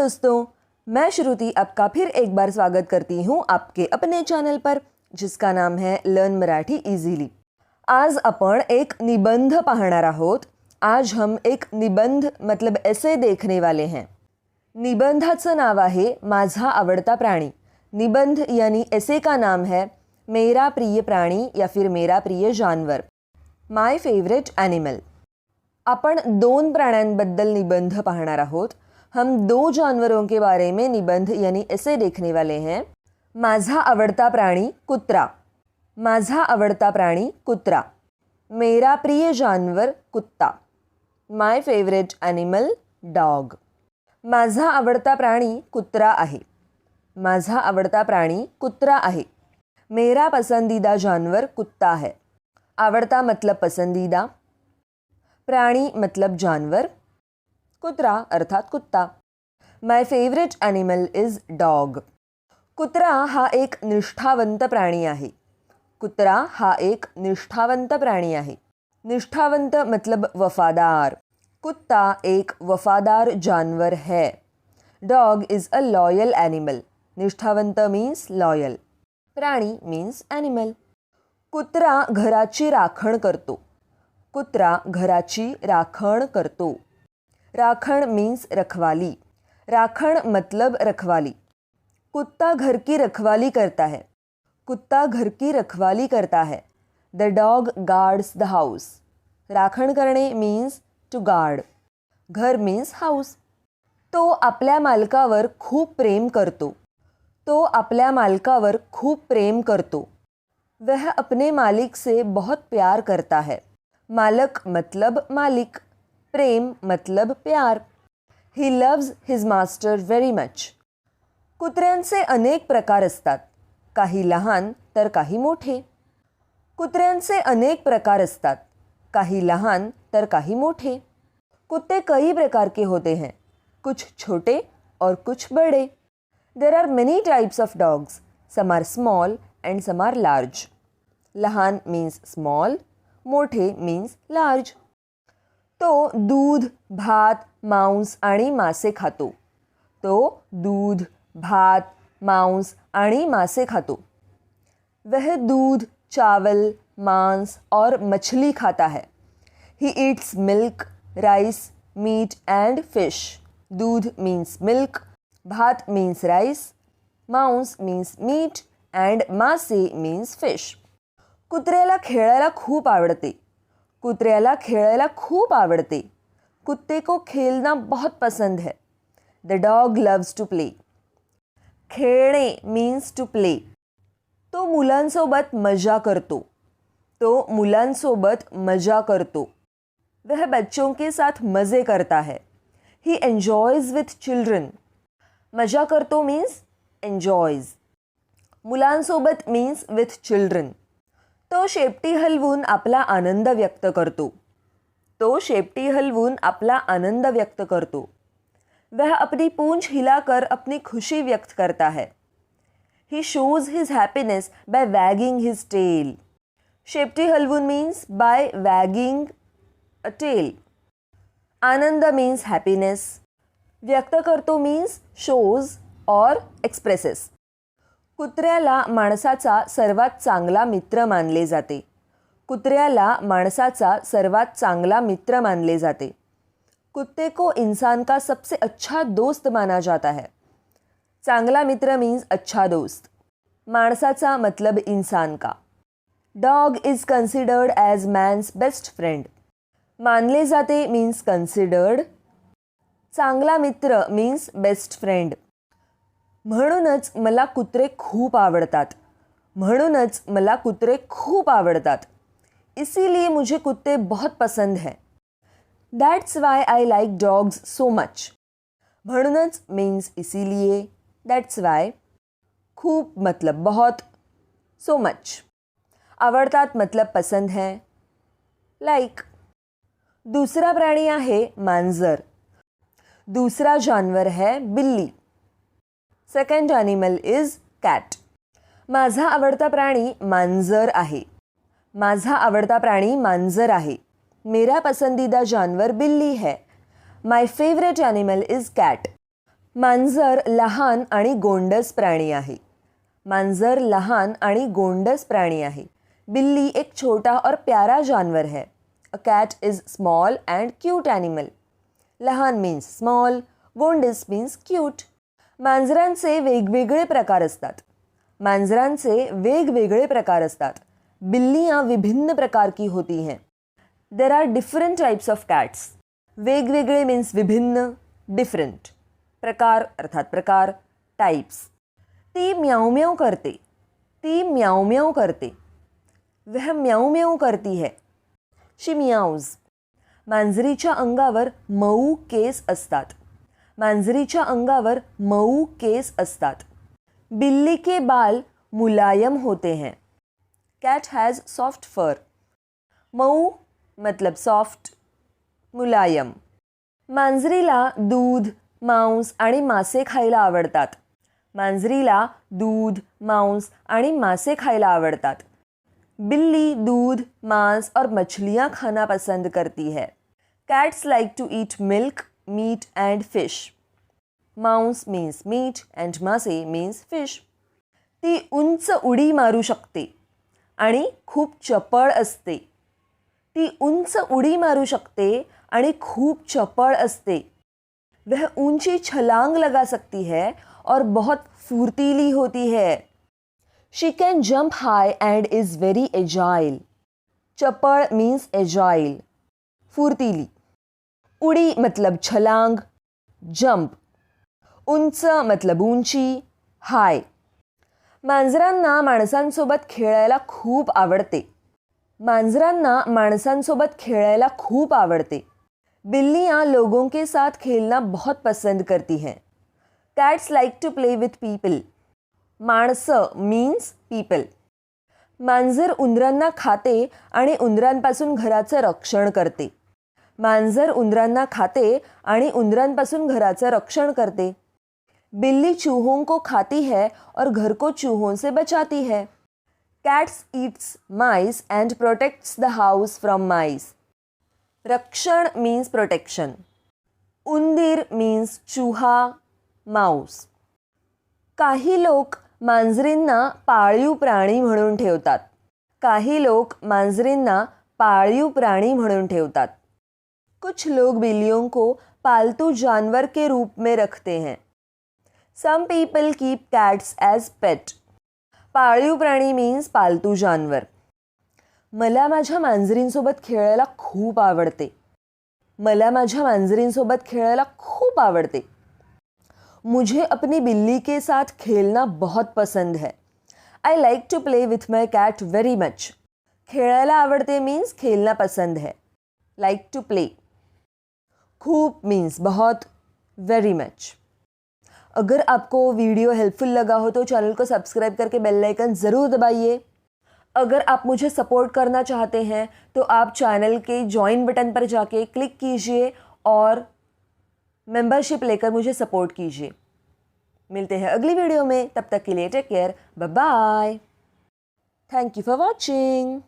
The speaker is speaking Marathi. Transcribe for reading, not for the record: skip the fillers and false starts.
दोस्तों, मैं श्रुति आपका फिर एक बार स्वागत करती हूँ आपके अपने चॅनल पर जिसका नाम है लर्न मराठी इजीली। आज आपण एक निबंध पाहणार आहोत। आज हम एक निबंध मतलब ऐसे देखने वाले हैं। निबंधाचं नाव आहे माझा आवडता प्राणी। निबंध यानी ऐसे का नाम है मेरा प्रिय प्राणी या फिर मेरा प्रिय जानवर, माय फेवरेट एनिमल। आपण दोन प्राण्यांबद्दल निबंध पाहणार आहोत। हम दो जानवरों के बारे में निबंध यानी ऐसे देखने वाले हैं। माझा आवडता प्राणी कुत्रा, माझा आवडता प्राणी कुत्रा, मेरा प्रिय जानवर कुत्ता, माय फेवरेट एनिमल डॉग। माझा आवडता प्राणी कुत्रा आहे, माझा आवडता प्राणी कुत्रा आहे, मेरा पसंदीदा जानवर कुत्ता है। आवडता मतलब पसंदीदा, प्राणी मतलब जानवर, कुत्रा अर्थात कुत्ता। माय फेवरेट एनिमल इज डॉग। कुत्रा हा एक निष्ठावंत प्राणी आहे, कुत्रा हा एक निष्ठावंत प्राणी आहे। निष्ठावंत मतलब वफादार, कुत्ता एक वफादार जानवर है। Dog is a loyal animal. निष्ठावंत मीन्स लॉयल, प्राणी मीन्स एनिमल। कुत्रा घराची राखण करतो, कुत्रा घराची राखण करतो। राखण मीन्स रखवाली, राखण मतलब रखवाली। कुत्ता घर की रखवाली करता है, कुत्ता घर की रखवाली करता है। The dog guards the house. राखण करणे मीन्स टू गार्ड, घर मीन्स हाउस। तो आपल्या मालकावर खूप प्रेम करतो, तो आपल्या मालकावर खूप प्रेम करतो। वह अपने मालिक से बहुत प्यार करता है। मालक मतलब मालिक, प्रेम मतलब प्यार। He loves his master very much. कुत्र्यांचे अनेक प्रकार असतात, काही लहान तर काही मोठे। कुत्र्यांचे अनेक प्रकार असतात, काही लहान तर काही मोठे। कुत्ते कई प्रकार के होते हैं, कुछ छोटे और कुछ बड़े। There are many types of dogs, some are small and some are large. लहान मीन्स स्मॉल, मोठे मीन्स लार्ज। तो दूध, भात, मांस आणि मासे खातो, तो दूध, भात, मांस आणि मासे खातो। वह दूध, चावल, मांस और मछली खाता है। He eats milk, rice, meat and fish. दूध मीन्स मिल्क, भात मीन्स राइस, मांस मीन्स मीट एंड मासे मीन्स फिश। कुत्र्याला खेळायला खूप आवडते, कुत्र्याला खेळायला खूप आवडते। कुत्ते को खेलना बहुत पसंद है। The dog loves to play. खेळणे मीन्स टू प्ले। तो मुलांसोबत मजा करतो, तो मुलांसोबत मजा करतो। वह बच्चों के साथ मज़े करता है। ही एन्जॉयज विथ चिल्ड्रन। मजा करतो मीन्स एन्जॉयज, मुलांसोबत मीन्स विथ चिल्ड्रन। तो शेपटी हलवून आपला आनंद व्यक्त करतो, तो शेपटी हलवून आपला आनंद व्यक्त करतो। वह अपनी पूंछ हिलाकर अपनी खुशी व्यक्त करता है। He shows his happiness by wagging his tail. शेपटी हलवून means by wagging a tail. आनंद मीन्स हैप्पीनेस, व्यक्त करतो मीन्स शोज और एक्सप्रेसेस। कुत्र्याला माणसाचा सर्वात चांगला मित्र मानले जाते, कुत्र्याला माणसाचा सर्वात चांगला मित्र मानले जाते। कुत्ते को इंसान का सबसे अच्छा दोस्त माना जाता है। चांगला मित्र मीन्स अच्छा दोस्त, माणसाचा मतलब इंसान का। Dog is considered as man's best friend. मानले जाते मीन्स कंसिडर्ड, चांगला मित्र मीन्स बेस्ट फ्रेंड। म्हणूनच मला कुत्रे खूप आवडतात, म्हणूनच मला कुत्रे खूप आवडतात। इसीलिए मुझे कुत्ते बहुत पसंद हैं। That's why I like dogs so much. म्हणूनच मीन्स इसीलिए, दैट्स वाई, खूप मतलब बहुत, सो मच आवडतात मतलब पसंद है, लाइक। दूसरा प्राणी आहे मांजर। दूसरा जानवर है बिल्ली। Second animal is cat. माझा आवडता प्राणी मांजर आहे, माझा आवडता प्राणी मांजर आहे। मेरा पसंदीदा जानवर बिल्ली है। माय फेवरेट एनिमल इज कॅट। मांजर लहान आणि गोंडस प्राणी आहे. मांजर लहान आणि गोंडस प्राणी आहे. बिल्ली एक छोटा और प्यारा जानवर है. A cat is small and cute animal. लहान मीन्स स्मॉल, गोंडस मीन्स क्यूट. मांजरांचे वेगवेगळे प्रकार असतात. मांजरांचे वेगवेगळे प्रकार असतात. बिल्लियाँ विभिन्न प्रकार की होती हैं. There are different types of cats. वेगवेगळे मीन्स विभिन्न, डिफरेंट. प्रकार अर्थात प्रकार, टाइप्स. ती म्याऊ म्याऊ करते. ती म्याऊ म्याऊ करते. वह म्याऊ म्याऊ करती है. शी म्याऊज. मांजरीच्या अंगावर मऊ केस असतात. मांजरीच्या अंगावर मऊ केस असतात. बिल्ली के बाल मुलायम होते हैं. Cat has soft fur. मऊ मतलब सॉफ्ट, मुलायम. मांजरीला दूध, मांस आणि मासे खायला आवडतात. मांजरीला दूध, मांस आणि मासे खायला आवडतात. बिल्ली दूध, मांस और मछलियाँ खाना पसंद करती है. Cats like to eat milk, meat and fish. मांस मीन्स मीट अँड मासे मीन्स फिश. ती उंच उडी मारू शकते आणि खूप चपळ असते. ती उंच उडी मारू शकते आणि खूप चपळ असते. वह ऊंची छलांग लगा सकती है और बहुत फुर्तीली होती है. She can jump high and is very agile. चपळ मीन्स एजाइल, फुर्तीली. उडी मतलब छलांग, जंप. उंच मतलब ऊंची, हाय. मांजरांना माणसांसोबत खेळायला खूप आवडते. मांजरांना माणसांसोबत खेळायला खूप आवडते. बिल्लियाँ लोगों के साथ खेलना बहुत पसंद करती हैं. Cats like to play with people. माणसं मीन्स पीपल. मांजर उंदरांना खाते आणि उंदरांपासून घराचं रक्षण करते. मांजर उंदरांना खाते आणि उंदरांपासून घराचं रक्षण करते. बिल्ली चूहों को खाती है और घर को चूहों से बचाती है. Cats eats mice and protects the house from mice. रक्षण मीन्स प्रोटेक्शन. उंदीर मीन्स चूहा, माऊस. काही लोक मांजरींना पाळीव प्राणी म्हणून ठेवतात. काही लोक मांजरींना पाळीव प्राणी म्हणून ठेवतात. कुछ लोग बिल्लियों को पालतू जानवर के रूप में रखते हैं. Some people keep cats as pet. पाळीव प्राणी मीन्स पालतू जानवर. मला माझ्या मांजरींसोबत खेळायला खूप आवडते. मला माझ्या मांजरींसोबत खेळायला खूप आवडते. मुझे अपनी बिल्ली के साथ खेलना बहुत पसंद है. I like to play with my cat very much. खेळायला आवडते मीन्स खेलना पसंद है. Like to play. खूब मीन्स बहुत, वेरी मच. अगर आपको वीडियो हेल्पफुल लगा हो तो चैनल को सब्सक्राइब करके बेल आइकन ज़रूर दबाइए. अगर आप मुझे सपोर्ट करना चाहते हैं तो आप चैनल के जॉइन बटन पर जाके क्लिक कीजिए और मेंबरशिप लेकर मुझे सपोर्ट कीजिए. मिलते हैं अगली वीडियो में. तब तक के लिए take care. Bye bye. Thank you for watching.